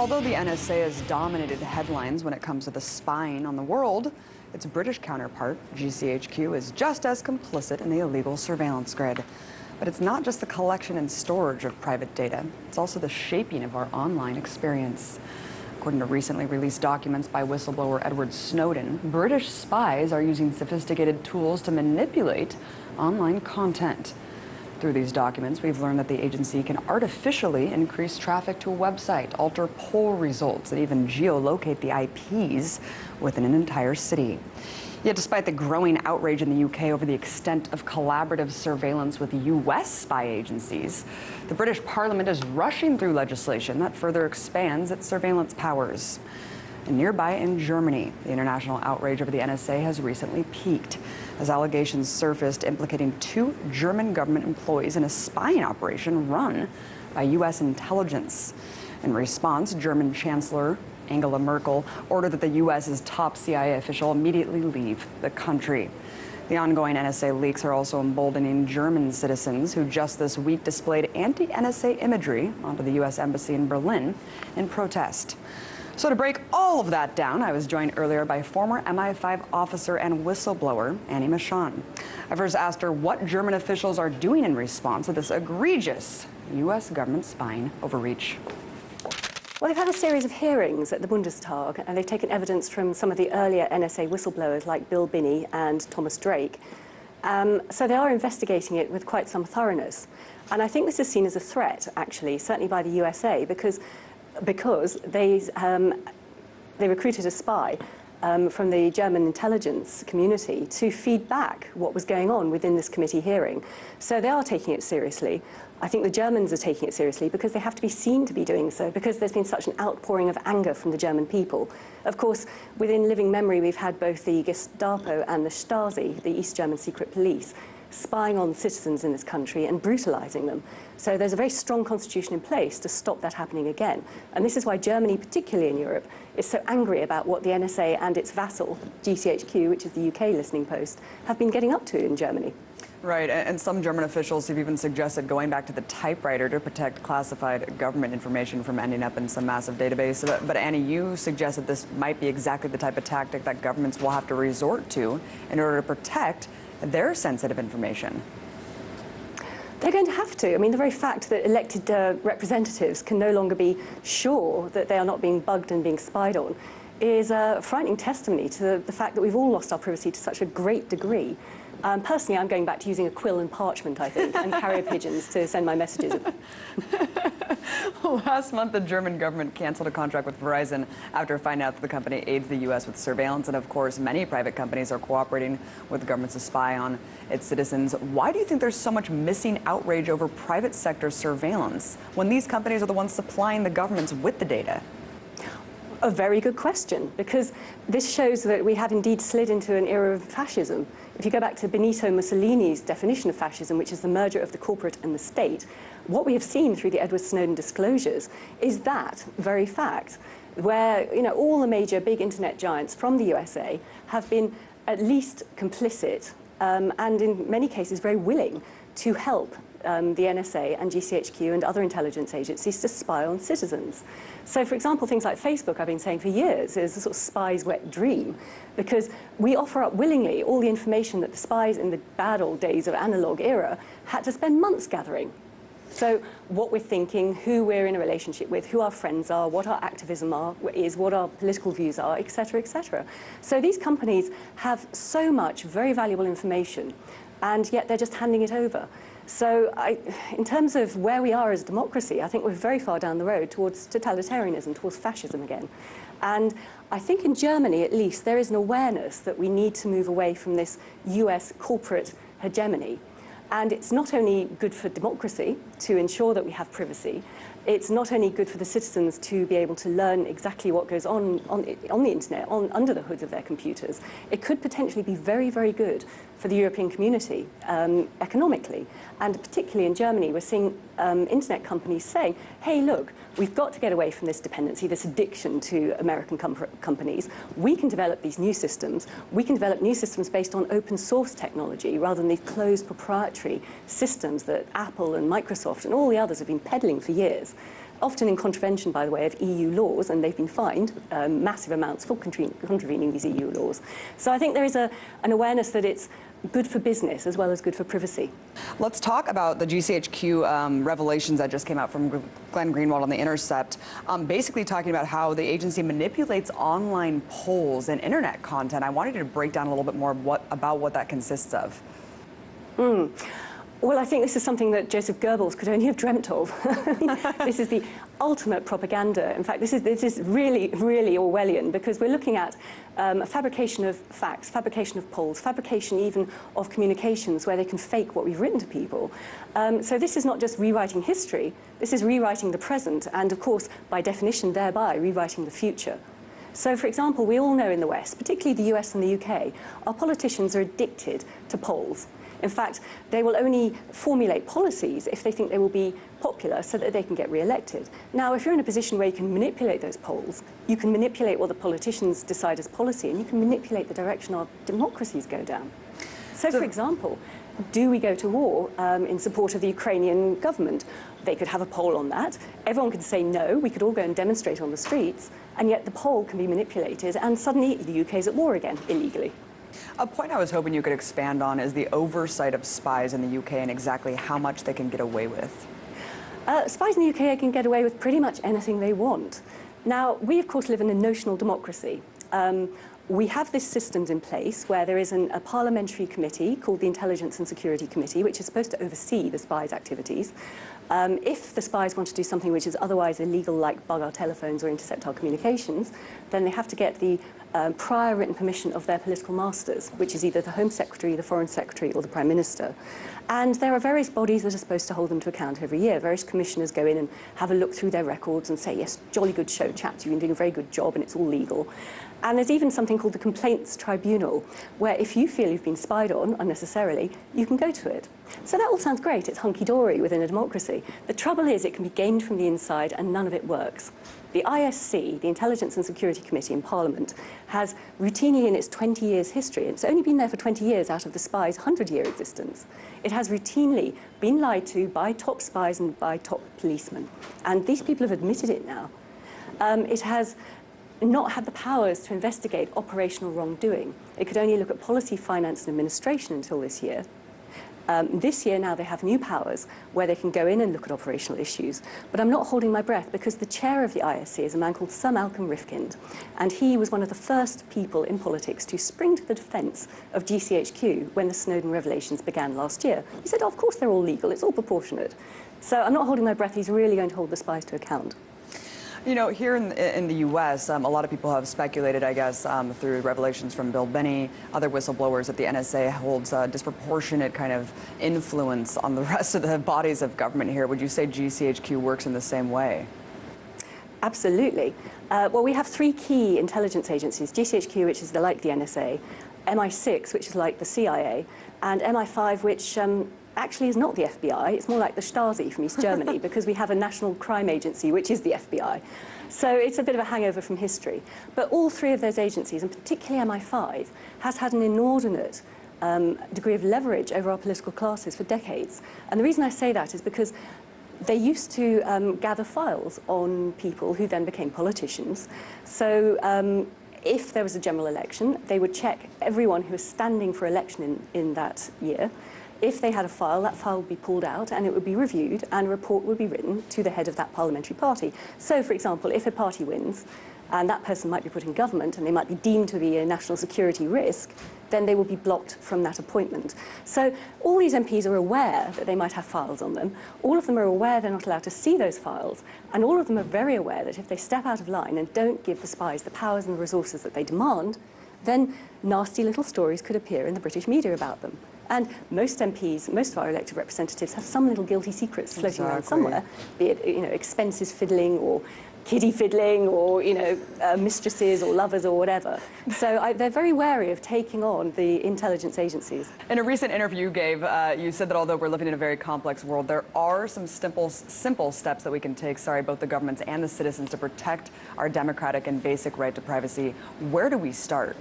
Although the NSA has dominated headlines when it comes to the spying on the world, its British counterpart, GCHQ, is just as complicit in the illegal surveillance grid. But it's not just the collection and storage of private data, it's also the shaping of our online experience. According to recently released documents by whistleblower Edward Snowden, British spies are using sophisticated tools to manipulate online content. Through these documents, we've learned that the agency can artificially increase traffic to a website, alter poll results, and even geolocate the IPs within an entire city. Yet despite the growing outrage in the UK over the extent of collaborative surveillance with US spy agencies, the British Parliament is rushing through legislation that further expands its surveillance powers. And nearby in Germany, the international outrage over the NSA has recently peaked as allegations surfaced implicating 2 German government employees in a spying operation run by US intelligence. In response, German Chancellor Angela Merkel ordered that the US's top CIA official immediately leave the country. The ongoing NSA leaks are also emboldening German citizens who just this week displayed anti-NSA imagery onto the US Embassy in Berlin in protest. So to break all of that down, I was joined earlier by former MI5 officer and whistleblower Annie Machon. I first asked her what German officials are doing in response to this egregious US government spying overreach. Well, they've had a series of hearings at the Bundestag, and they've taken evidence from some of the earlier NSA whistleblowers like Bill Binney and Thomas Drake. So they are investigating it with quite some thoroughness. And I think this is seen as a threat, actually, certainly by the USA, because they recruited a spy from the German intelligence community to feed back what was going on within this committee hearing. So they are taking it seriously. I think the Germans are taking it seriously because they have to be seen to be doing so, because there's been such an outpouring of anger from the German people. Of course, within living memory, we've had both the Gestapo and the Stasi, the East German secret police, spying on citizens in this country and brutalizing them. So there's a very strong constitution in place to stop that happening again. And this is why Germany, particularly in Europe, is so angry about what the NSA and its vassal, GCHQ, which is the UK listening post, have been getting up to in Germany. Right, and some German officials have even suggested going back to the typewriter to protect classified government information from ending up in some massive database. But Annie, you suggest that this might be exactly the type of tactic that governments will have to resort to in order to protect their sensitive information. They're going to have to. I mean, the very fact that elected representatives can no longer be sure that they are not being bugged and being spied on is a frightening testimony to the fact that we've all lost our privacy to such a great degree. Personally, I'm going back to using a quill and parchment, I think, and carrier pigeons to send my messages. Last month, the German government canceled a contract with Verizon after finding out that the company aids the U.S. with surveillance. And of course, many private companies are cooperating with the government to spy on its citizens. Why do you think there's so much missing outrage over private sector surveillance when these companies are the ones supplying the governments with the data? A very good question, because this shows that we have indeed slid into an era of fascism. If you go back to Benito Mussolini's definition of fascism, which is the merger of the corporate and the state, what we have seen through the Edward Snowden disclosures is that very fact, where all the major big internet giants from the USA have been at least complicit and in many cases very willing to help the NSA and GCHQ and other intelligence agencies to spy on citizens. So, for example, things like Facebook, I've been saying for years, is a sort of spy's wet dream, because we offer up willingly all the information that the spies in the bad old days of analog era had to spend months gathering. So what we're thinking, who we're in a relationship with, who our friends are, what our activism is, what our political views are, etc., etc. So these companies have so much very valuable information, and yet they're just handing it over. So in terms of where we are as a democracy, I think we're very far down the road towards totalitarianism, towards fascism again. And I think in Germany, at least, there is an awareness that we need to move away from this US corporate hegemony. And it's not only good for democracy to ensure that we have privacy, it's not only good for the citizens to be able to learn exactly what goes on the internet, under the hoods of their computers. It could potentially be very, very good for the European community economically. And particularly in Germany, we're seeing internet companies saying, hey, look, we've got to get away from this dependency, this addiction to American companies. We can develop these new systems. We can develop new systems based on open source technology rather than these closed proprietary systems that Apple and Microsoft and all the others have been peddling for years. often in contravention, by the way, of EU laws, and they've been fined massive amounts for contravening these EU laws. So I think there is an awareness that it's good for business as well as good for privacy. Let's talk about the GCHQ revelations that just came out from Glenn Greenwald on The Intercept, basically talking about how the agency manipulates online polls and internet content. I wanted you to break down a little bit more about what that consists of. Well, I think this is something that Joseph Goebbels could only have dreamt of. This is the ultimate propaganda. In fact, this is really, really Orwellian, because we're looking at a fabrication of facts, fabrication of polls, fabrication even of communications where they can fake what we've written to people. So this is not just rewriting history, this is rewriting the present and, of course, by definition, thereby rewriting the future. So, for example, we all know in the West, particularly the US and the UK, our politicians are addicted to polls. In fact, they will only formulate policies if they think they will be popular so that they can get re-elected. Now, if you're in a position where you can manipulate those polls, you can manipulate what the politicians decide as policy, and you can manipulate the direction our democracies go down. So, for example, do we go to war in support of the Ukrainian government? They could have a poll on that. Everyone could say no. We could all go and demonstrate on the streets, and yet the poll can be manipulated, and suddenly the UK's at war again, illegally. A point I was hoping you could expand on is the oversight of spies in the UK and exactly how much they can get away with. Spies in the UK can get away with pretty much anything they want. Now, we, of course, live in a notional democracy. We have these systems in place where there is a parliamentary committee called the Intelligence and Security Committee, which is supposed to oversee the spies' activities. If the spies want to do something which is otherwise illegal, like bug our telephones or intercept our communications, then they have to get the prior written permission of their political masters, which is either the Home Secretary, the Foreign Secretary, or the Prime Minister. And there are various bodies that are supposed to hold them to account every year. Various commissioners go in and have a look through their records and say, yes, jolly good show, chaps, you've been doing a very good job and it's all legal. And there's even something called the Complaints Tribunal, where if you feel you've been spied on unnecessarily, you can go to it. So that all sounds great. It's hunky-dory within a democracy. The trouble is it can be gamed from the inside and none of it works. The ISC, the Intelligence and Security Committee in Parliament, has routinely in its 20 years history, and it's only been there for 20 years out of the spies' 100-year existence, it has routinely been lied to by top spies and by top policemen. And these people have admitted it now. It has not had the powers to investigate operational wrongdoing. It could only look at policy, finance and administration until this year. This year now they have new powers where they can go in and look at operational issues. But I'm not holding my breath because the chair of the ISC is a man called Sir Malcolm Rifkind, and he was one of the first people in politics to spring to the defence of GCHQ when the Snowden revelations began last year. He said, oh, of course they're all legal, it's all proportionate. So I'm not holding my breath, he's really going to hold the spies to account. You know, here in the U.S., a lot of people have speculated, I guess, through revelations from Bill Binney, other whistleblowers, that the NSA holds a disproportionate kind of influence on the rest of the bodies of government here. Would you say GCHQ works in the same way? Absolutely. Well, we have three key intelligence agencies, GCHQ, which is like the NSA, MI6, which is like the CIA, and MI5, which actually is not the FBI. It's more like the Stasi from East Germany because we have a national crime agency, which is the FBI. So it's a bit of a hangover from history. But all three of those agencies, and particularly MI5, has had an inordinate degree of leverage over our political classes for decades. And the reason I say that is because they used to gather files on people who then became politicians. So if there was a general election, they would check everyone who was standing for election in that year. If they had a file, that file would be pulled out and it would be reviewed and a report would be written to the head of that parliamentary party. So, for example, if a party wins and that person might be put in government and they might be deemed to be a national security risk, then they will be blocked from that appointment. So all these MPs are aware that they might have files on them. All of them are aware they're not allowed to see those files. And all of them are very aware that if they step out of line and don't give the spies the powers and the resources that they demand, then nasty little stories could appear in the British media about them. And most MPs, most of our elected representatives have some little guilty secrets floating around somewhere, be it, you know, expenses fiddling or kiddie fiddling or, you know, mistresses or lovers or whatever. So they're very wary of taking on the intelligence agencies. In a recent interview you gave, you said that although we're living in a very complex world, there are some simple steps that we can take, both the governments and the citizens, to protect our democratic and basic right to privacy. Where do we start?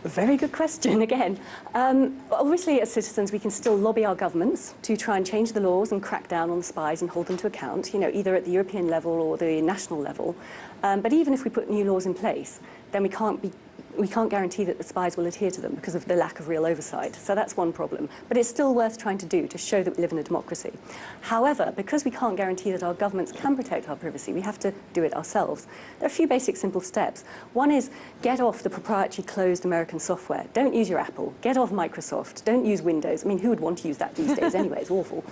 Very good question again. Obviously, as citizens, we can still lobby our governments to try and change the laws and crack down on the spies and hold them to account, either at the European level or the national level. But even if we put new laws in place, then we can't guarantee that the spies will adhere to them because of the lack of real oversight. So that's one problem. But it's still worth trying to do to show that we live in a democracy. However, because we can't guarantee that our governments can protect our privacy, we have to do it ourselves. There are a few basic simple steps. One is get off the proprietary closed American software. Don't use your Apple. Get off Microsoft. Don't use Windows. I mean, who would want to use that these days anyway? It's awful.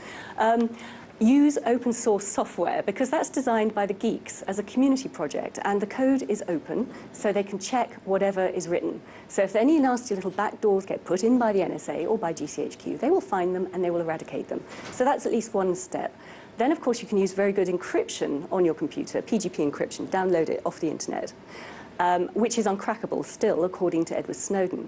Use open source software, because that's designed by the geeks as a community project, and the code is open, so they can check whatever is written. So if any nasty little backdoors get put in by the NSA or by GCHQ, they will find them and they will eradicate them. So that's at least one step. Then, of course, you can use very good encryption on your computer, PGP encryption, download it off the internet, which is uncrackable still, according to Edward Snowden.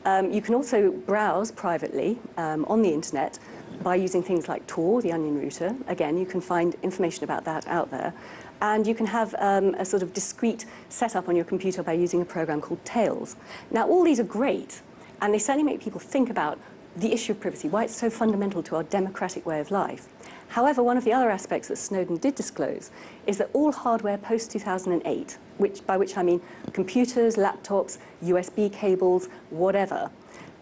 You can also browse privately on the internet by using things like Tor, the onion router. Again, you can find information about that out there. And you can have a sort of discrete setup on your computer by using a program called Tails. Now, all these are great, and they certainly make people think about the issue of privacy, why it's so fundamental to our democratic way of life. However, one of the other aspects that Snowden did disclose is that all hardware post-2008, by which I mean computers, laptops, USB cables, whatever,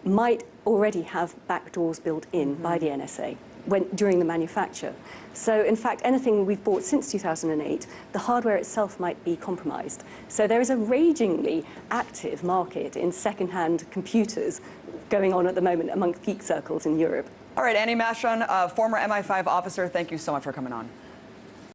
might already have backdoors built in by the NSA during the manufacture. So, in fact, anything we've bought since 2008, the hardware itself might be compromised. So there is a ragingly active market in second-hand computers going on at the moment among geek circles in Europe. All right, Annie Machon, former MI5 officer, thank you so much for coming on.